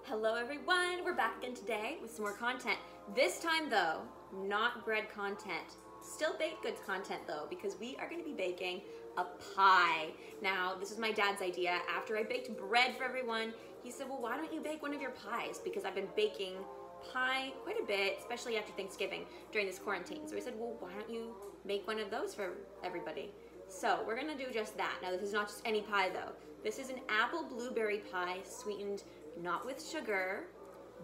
Hello everyone, we're back again today with some more content. This time though, not bread content. Still baked goods content though, because we are going to be baking a pie. Now, this is my dad's idea. After I baked bread for everyone, he said, well, why don't you bake one of your pies? Because I've been baking pie quite a bit, especially after Thanksgiving during this quarantine. So I said, well, why don't you make one of those for everybody? So we're gonna do just that. Now, this is not just any pie though. This is an apple blueberry pie sweetened not with sugar,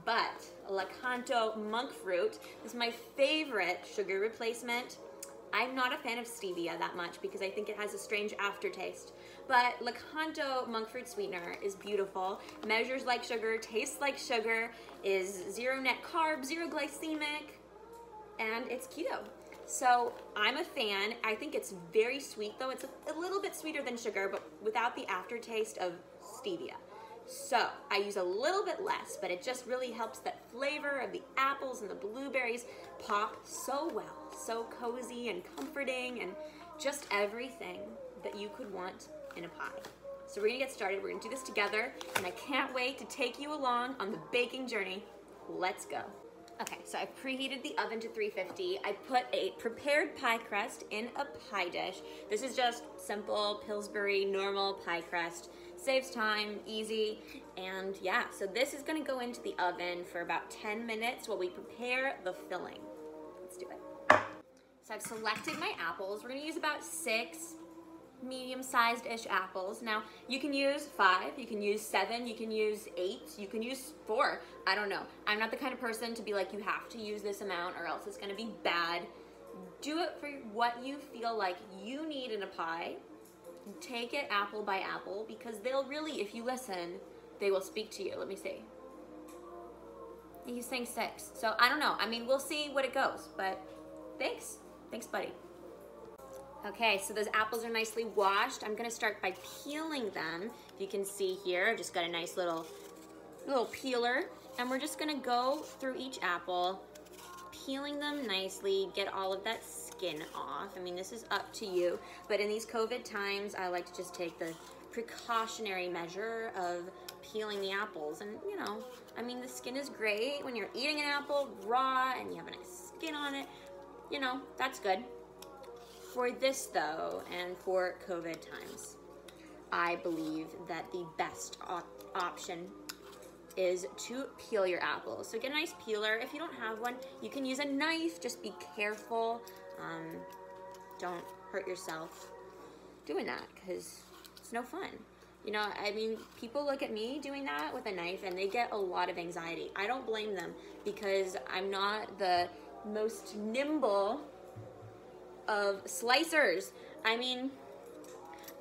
but Lakanto monk fruit. This is my favorite sugar replacement. I'm not a fan of stevia that much because I think it has a strange aftertaste. But Lakanto monk fruit sweetener is beautiful, measures like sugar, tastes like sugar, is zero net carbs, zero glycemic, and it's keto. So I'm a fan. I think it's very sweet though. It's a little bit sweeter than sugar, but without the aftertaste of stevia. So I use a little bit less, but it just really helps that flavor of the apples and the blueberries pop so well, so cozy and comforting and just everything that you could want in a pie. So we're gonna get started. We're gonna do this together, and I can't wait to take you along on the baking journey. Let's go. Okay, so I've preheated the oven to 350. I put a prepared pie crust in a pie dish. This is just simple Pillsbury normal pie crust. Saves time, easy, and yeah, so this is gonna go into the oven for about 10 minutes while we prepare the filling. Let's do it. So I've selected my apples. We're gonna use about 6 medium-sized-ish apples. Now, you can use 5, you can use 7, you can use 8, you can use 4. I don't know. I'm not the kind of person to be like, you have to use this amount or else it's gonna be bad. Do it for what you feel like you need in a pie. Take it apple by apple because they'll really, if you listen, they will speak to you. Let me see. He's saying 6. So I don't know. I mean, we'll see what it goes, but thanks. Thanks, buddy. Okay, so those apples are nicely washed. I'm gonna start by peeling them. If you can see here, I've just got a nice little peeler, and we're just gonna go through each apple, peeling them nicely, get all of that skin off. I mean, this is up to you, but in these COVID times, I like to just take the precautionary measure of peeling the apples. And you know, I mean, the skin is great when you're eating an apple raw and you have a nice skin on it. You know, that's good. For this though, and for COVID times, I believe that the best option is to peel your apples. So get a nice peeler. If you don't have one, you can use a knife. Just be careful. Don't hurt yourself doing that because it's no fun. You know, I mean, people look at me doing that with a knife and they get a lot of anxiety. I don't blame them because I'm not the most nimble of slicers. I mean,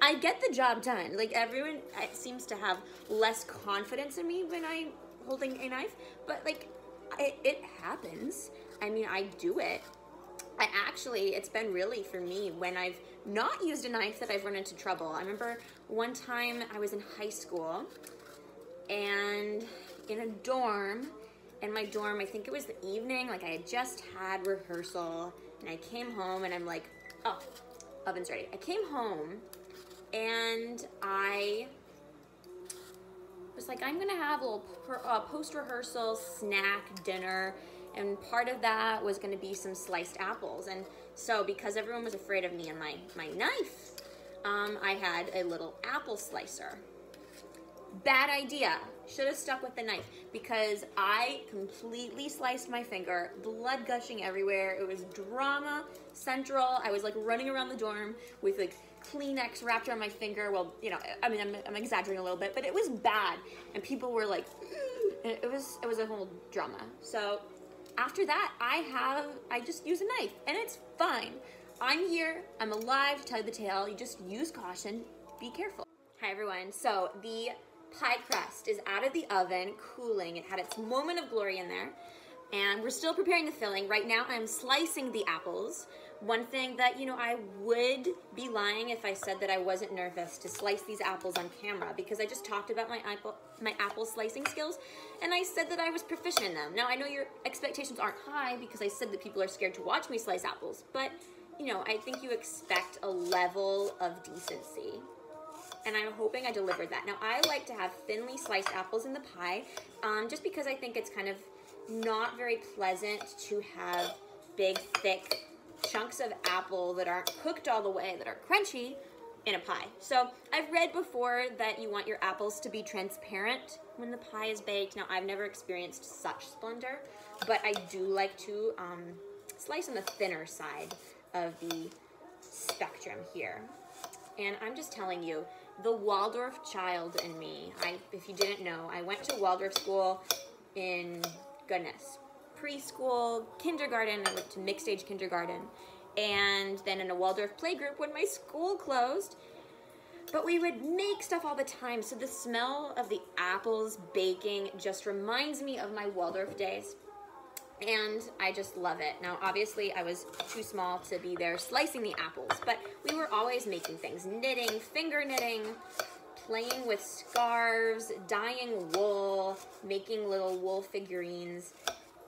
I get the job done. Like everyone seems to have less confidence in me when I'm holding a knife, but like it happens. I mean, I do it. It's been really for me when I've not used a knife that I've run into trouble. I remember one time I was in high school and in a dorm, in my dorm, I think it was the evening, like I had just had rehearsal and I came home and I'm like, oh, oven's ready. I came home and I was like, I'm gonna have a little post-rehearsal snack dinner, and part of that was gonna be some sliced apples. And so because everyone was afraid of me and my knife, I had a little apple slicer. Bad idea. Should have stuck with the knife because I completely sliced my finger, blood gushing everywhere. It was drama central. I was like running around the dorm with like Kleenex wrapped around my finger. Well, you know, I mean, I'm exaggerating a little bit, but it was bad. And people were like, it was a whole drama. So after that, I just use a knife and it's fine. I'm here, I'm alive to tell you the tale. You just use caution, be careful. Hi everyone, so the pie crust is out of the oven, cooling. It had its moment of glory in there. And we're still preparing the filling. Right now I'm slicing the apples. One thing that, you know, I would be lying if I said that I wasn't nervous to slice these apples on camera because I just talked about my apple slicing skills and I said that I was proficient in them. Now I know your expectations aren't high because I said that people are scared to watch me slice apples, but you know, I think you expect a level of decency. and I'm hoping I delivered that. Now, I like to have thinly sliced apples in the pie, just because I think it's kind of not very pleasant to have big, thick chunks of apple that aren't cooked all the way, that are crunchy, in a pie. So I've read before that you want your apples to be transparent when the pie is baked. Now, I've never experienced such splendor, but I do like to slice on the thinner side of the spectrum here. And I'm just telling you, the Waldorf child in me, if you didn't know, I went to Waldorf school in, goodness, preschool, kindergarten. I went to mixed age kindergarten, and then in a Waldorf playgroup when my school closed. But we would make stuff all the time, so the smell of the apples baking just reminds me of my Waldorf days, and I just love it. Now, obviously, I was too small to be there slicing the apples, but we were always making things, knitting, finger knitting, playing with scarves, dyeing wool, making little wool figurines.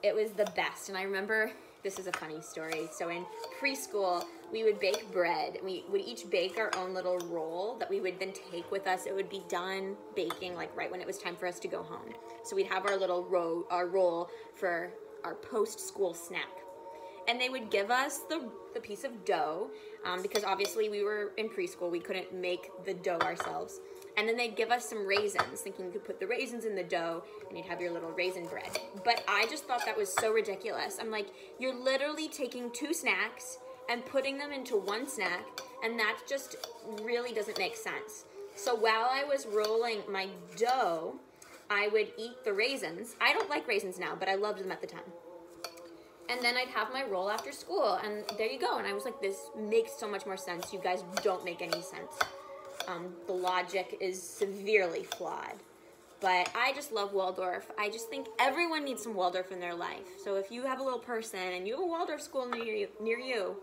It was the best. And I remember, this is a funny story. So in preschool, we would bake bread. We would each bake our own little roll that we would then take with us. It would be done baking like right when it was time for us to go home. So we'd have our little roll for our post-school snack. And they would give us the piece of dough, because obviously we were in preschool, we couldn't make the dough ourselves. And then they'd give us some raisins, thinking you could put the raisins in the dough and you'd have your little raisin bread. But I just thought that was so ridiculous. I'm like, you're literally taking two snacks and putting them into one snack, and that just really doesn't make sense. So while I was rolling my dough, I would eat the raisins. I don't like raisins now, but I loved them at the time. And then I'd have my roll after school, and there you go. And I was like, this makes so much more sense. You guys don't make any sense. The logic is severely flawed. But I just love Waldorf. I just think everyone needs some Waldorf in their life. So if you have a little person and you have a Waldorf school near you,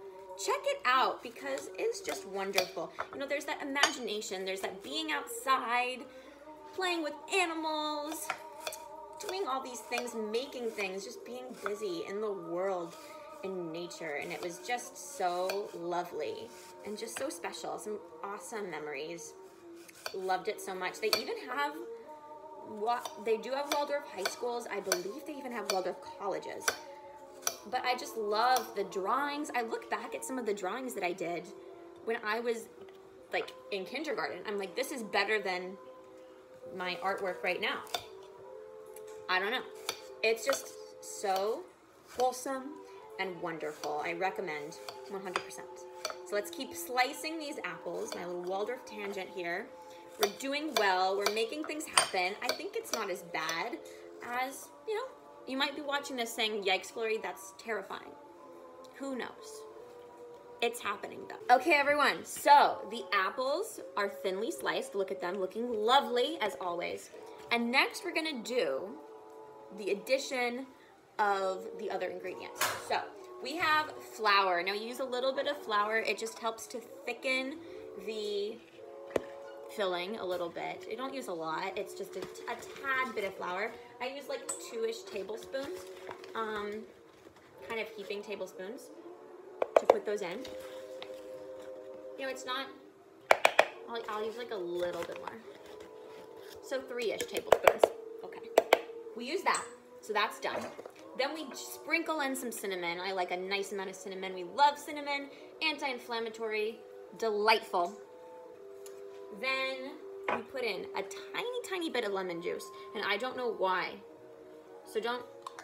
check it out, because it's just wonderful. You know, there's that imagination. There's that being outside, playing with animals, doing all these things, making things, just being busy in the world, in nature. And it was just so lovely and just so special. Some awesome memories. Loved it so much. They even have, they do have Waldorf high schools. I believe they even have Waldorf colleges. But I just love the drawings. I look back at some of the drawings that I did when I was like in kindergarten. I'm like, this is better than my artwork right now. I don't know. It's just so wholesome and wonderful. I recommend 100%. So let's keep slicing these apples. My little Waldorf tangent here. We're doing well. We're making things happen. I think it's not as bad as, you know, you might be watching this saying, yikes, Glory, that's terrifying. Who knows? It's happening though. Okay, everyone, so the apples are thinly sliced. Look at them, looking lovely as always. And next we're gonna do the addition of the other ingredients. So we have flour. Now use a little bit of flour. It just helps to thicken the filling a little bit. You don't use a lot. It's just a tad bit of flour. I use like 2-ish tablespoons, kind of heaping tablespoons to put those in. You know, it's not, I'll use like a little bit more. So 3-ish tablespoons. Okay. We use that. So that's done. Then we sprinkle in some cinnamon. I like a nice amount of cinnamon. We love cinnamon. Anti-inflammatory. Delightful. Then we put in a tiny, tiny bit of lemon juice. And I don't know why. So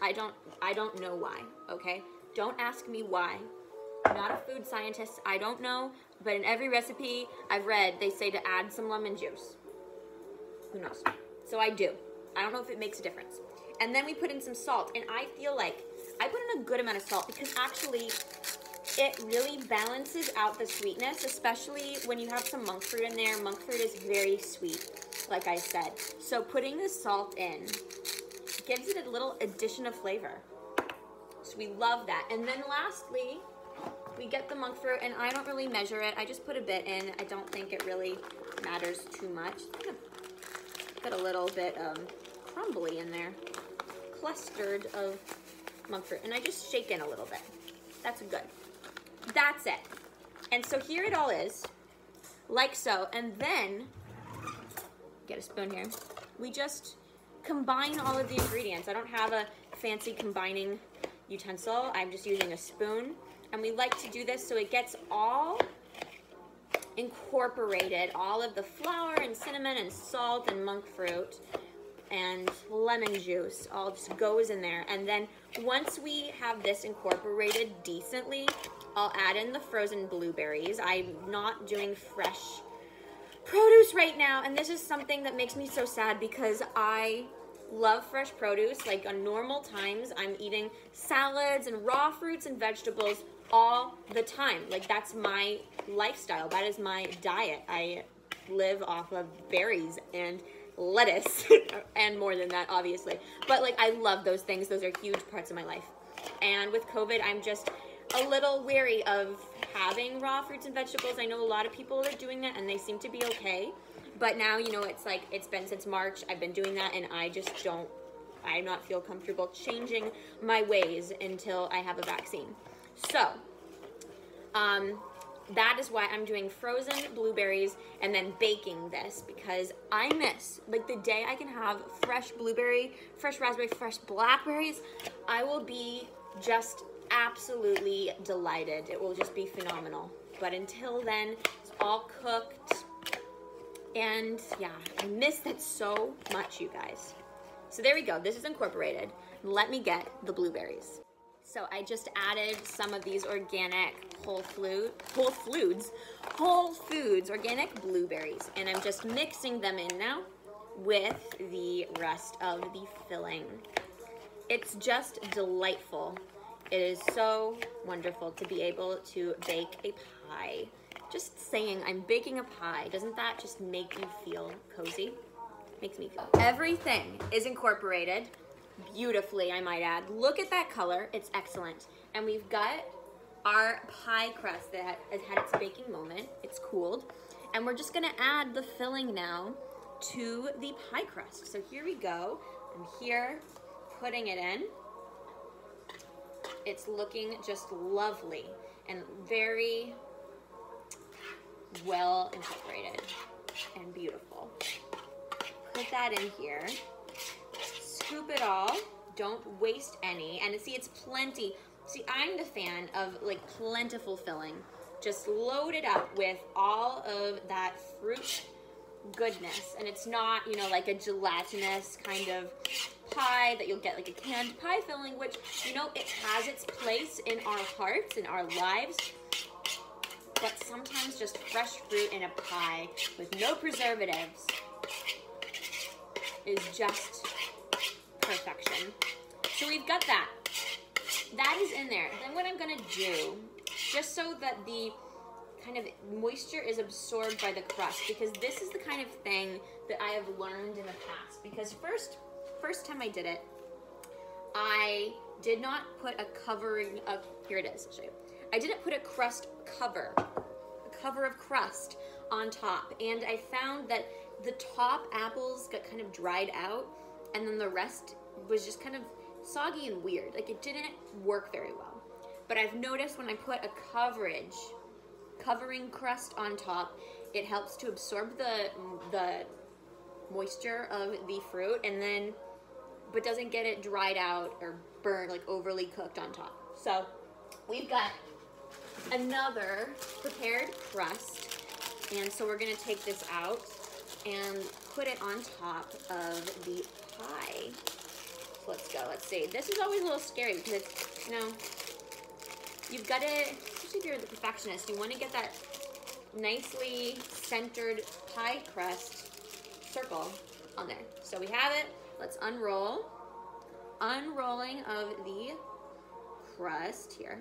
I don't know why, okay? Don't ask me why. I'm not a food scientist. I don't know. But in every recipe I've read, they say to add some lemon juice. Who knows? So I do. I don't know if it makes a difference. And then we put in some salt. And I feel like I put in a good amount of salt because actually it really balances out the sweetness, especially when you have some monk fruit in there. Monk fruit is very sweet, like I said. So putting the salt in gives it a little addition of flavor. So we love that. And then lastly, we get the monk fruit, and I don't really measure it. I just put a bit in. I don't think it really matters too much. Got a little bit crumbly in there. Clustered of monk fruit. And I just shake in a little bit. That's good. That's it. And so here it all is, like so. And then get a spoon here. We just combine all of the ingredients. I don't have a fancy combining utensil. I'm just using a spoon. And we like to do this so it gets all incorporated, all of the flour and cinnamon and salt and monk fruit and lemon juice all just goes in there. And then once we have this incorporated decently, I'll add in the frozen blueberries. I'm not doing fresh produce right now, and this is something that makes me so sad because I love fresh produce. Like on normal times, I'm eating salads and raw fruits and vegetables all the time. Like that's my lifestyle. That is my diet. I live off of berries and lettuce and more than that, obviously. But like I love those things. Those are huge parts of my life. And with COVID, I'm just a little wary of having raw fruits and vegetables. I know a lot of people are doing that and they seem to be okay. But now, you know, it's like, it's been since March, I've been doing that and I just don't, I not feel comfortable changing my ways until I have a vaccine. So, that is why I'm doing frozen blueberries and then baking this, because I miss, like the day I can have fresh blueberry, fresh raspberry, fresh blackberries, I will be just absolutely delighted. It will just be phenomenal. But until then, it's all cooked. And yeah, I miss that so much, you guys. So there we go. This is incorporated. Let me get the blueberries. So I just added some of these organic Whole Foods organic blueberries. And I'm just mixing them in now with the rest of the filling. It's just delightful. It is so wonderful to be able to bake a pie. Just saying, I'm baking a pie. Doesn't that just make you feel cozy? Makes me feel. Everything is incorporated beautifully, I might add. Look at that color. It's excellent. And we've got our pie crust that has had its baking moment. It's cooled. And we're just gonna add the filling now to the pie crust. So here we go. I'm here putting it in. It's looking just lovely and very well incorporated and beautiful. Put that in here. Scoop it all. Don't waste any. And see, it's plenty. See, I'm the fan of like plentiful filling. Just load it up with all of that fruit goodness. And it's not, you know, like a gelatinous kind of pie that you'll get like a canned pie filling, which, you know, it has its place in our hearts, in our lives. But sometimes just fresh fruit in a pie with no preservatives is just perfection. So we've got that. That is in there. Then what I'm gonna do, just so that the kind of moisture is absorbed by the crust, because this is the kind of thing that I have learned in the past. Because first time I did it, I did not put a covering of, here it is, I'll show you. I didn't put a crust cover, a cover of crust on top. And I found that the top apples got kind of dried out and then the rest was just kind of soggy and weird. Like it didn't work very well. But I've noticed when I put a covering crust on top, it helps to absorb the moisture of the fruit and then, but doesn't get it dried out or burned, like overly cooked on top. So we've got another prepared crust, and so we're gonna take this out and put it on top of the pie. So let's go, let's see. This is always a little scary because it's, you know, you've got to, especially if you're the perfectionist, you want to get that nicely centered pie crust circle on there. So we have it, let's unroll. Unrolling of the crust here.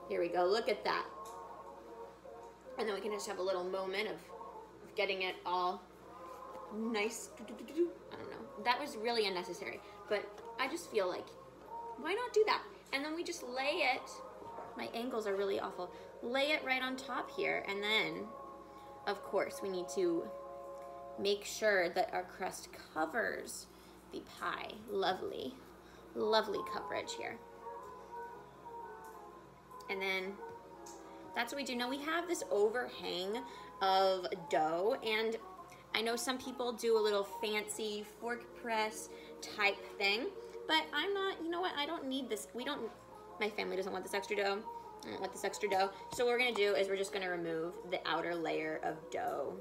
Here we go, look at that. And then we can just have a little moment of getting it all nice. I don't know, that was really unnecessary, but I just feel like, why not do that? And then we just lay it, my angles are really awful, lay it right on top here, and then, of course, we need to make sure that our crust covers the pie. Lovely, lovely coverage here. And then that's what we do. Now we have this overhang of dough, and I know some people do a little fancy fork press type thing, but I'm not, you know what, I don't need this. My family doesn't want this extra dough. I don't want this extra dough. So what we're gonna do is we're just gonna remove the outer layer of dough.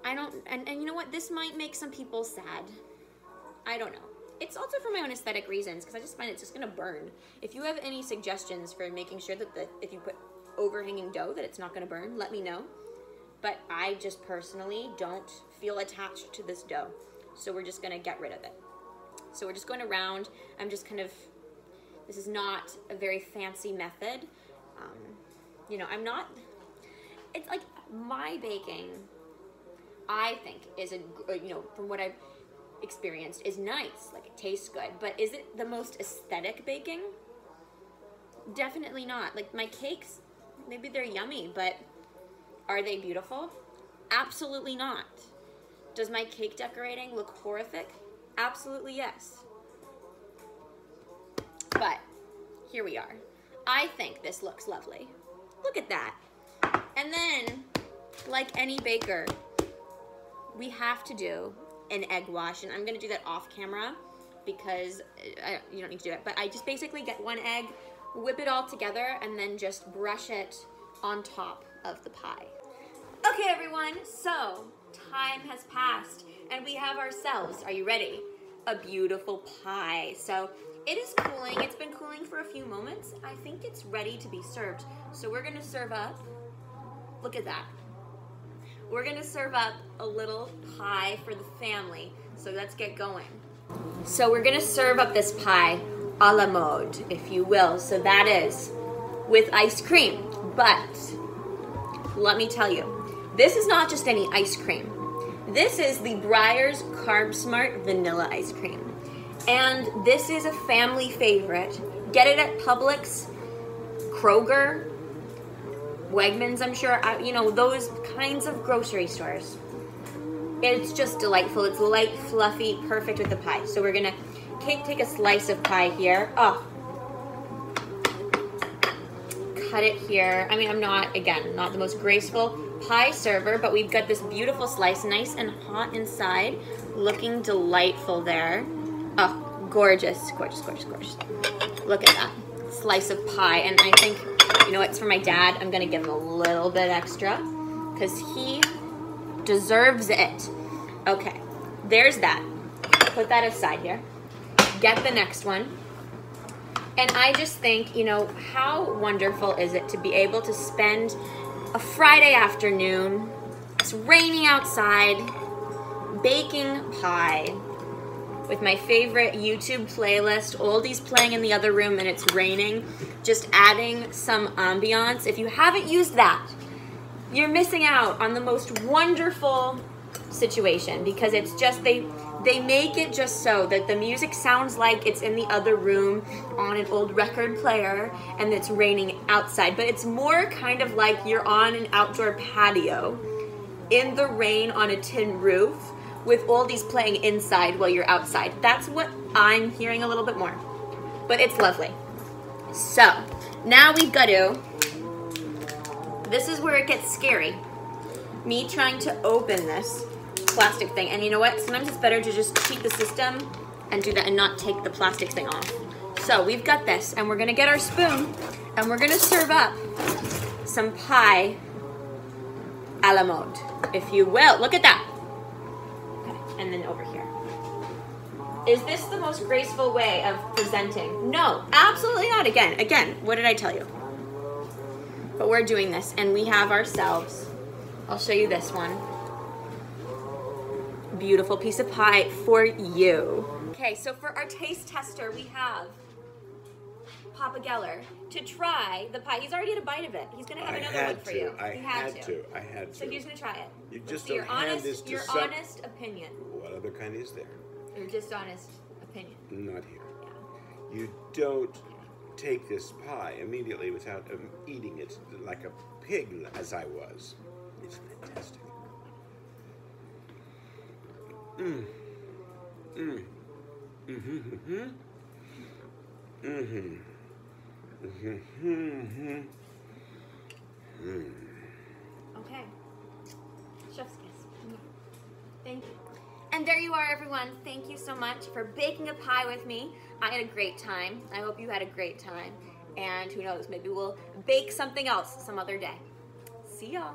And you know what, this might make some people sad. I don't know. It's also for my own aesthetic reasons, because I just find it's just gonna burn. If you have any suggestions for making sure that if you put overhanging dough that it's not gonna burn, let me know. But I just personally don't feel attached to this dough. So we're just gonna get rid of it. So we're just going around. I'm just kind of, this is not a very fancy method. You know, it's like my baking, I think is you know, from what I've experienced, is nice. Like it tastes good, but is it the most aesthetic baking? Definitely not. Like my cakes, maybe they're yummy, but are they beautiful? Absolutely not. Does my cake decorating look horrific? Absolutely yes. But here we are. I think this looks lovely. Look at that. And then, like any baker, we have to do an egg wash, and I'm gonna do that off camera because you don't need to do it, but I just basically get one egg, whip it all together, and then just brush it on top of the pie. Okay everyone, so time has passed and we have ourselves, are you ready? A beautiful pie. So it is cooling, it's been cooling for a few moments. I think it's ready to be served. So we're gonna serve up, look at that. We're gonna serve up a little pie for the family. So let's get going. So we're gonna serve up this pie a la mode, if you will. So that is with ice cream. But let me tell you, this is not just any ice cream. This is the Breyers Carb Smart Vanilla Ice Cream. And this is a family favorite. Get it at Publix, Kroger, Wegmans, I'm sure, you know, those kinds of grocery stores. It's just delightful. It's light, fluffy, perfect with the pie. So we're gonna take a slice of pie here. Oh, cut it here. I mean, I'm not, again, not the most graceful pie server, but we've got this beautiful slice, nice and hot inside, looking delightful there. Oh, gorgeous, gorgeous, gorgeous, gorgeous. Look at that slice of pie. And I think, you know what, it's for my dad. I'm gonna give him a little bit extra because he deserves it. Okay, there's that. Put that aside here. Get the next one. And I just think, you know, how wonderful is it to be able to spend a Friday afternoon, it's raining outside, baking pie with my favorite YouTube playlist, oldies playing in the other room and it's raining, just adding some ambiance. If you haven't used that, you're missing out on the most wonderful situation because it's just, they make it just so that the music sounds like it's in the other room on an old record player and it's raining outside, but it's more kind of like you're on an outdoor patio in the rain on a tin roof with oldies playing inside while you're outside. That's what I'm hearing a little bit more, but it's lovely. So now we've got to, this is where it gets scary. Me trying to open this plastic thing, and you know what, sometimes it's better to just cheat the system and do that and not take the plastic thing off. So we've got this, and we're gonna get our spoon and we're gonna serve up some pie a la mode, if you will. Look at that. Okay, and then over here. Is this the most graceful way of presenting? No, absolutely not. Again, what did I tell you? But we're doing this, and we have ourselves, I'll show you this one. Beautiful piece of pie for you. Okay, so for our taste tester, we have Papa Geller to try the pie. He's already had a bite of it. He's gonna have another one for you. I had to. So he's gonna try it. You just your don't hand honest, this to your honest opinion. What other kind is there? Your just honest opinion. Not here. Yeah. You don't take this pie immediately without eating it like a pig, as I was. It's fantastic. Mmm. Mmm. Mm-hmm. Mm-hmm. Mm-hmm. Okay. Chef's kiss. Thank you. And there you are, everyone. Thank you so much for baking a pie with me. I had a great time. I hope you had a great time. And who knows, maybe we'll bake something else some other day. See y'all.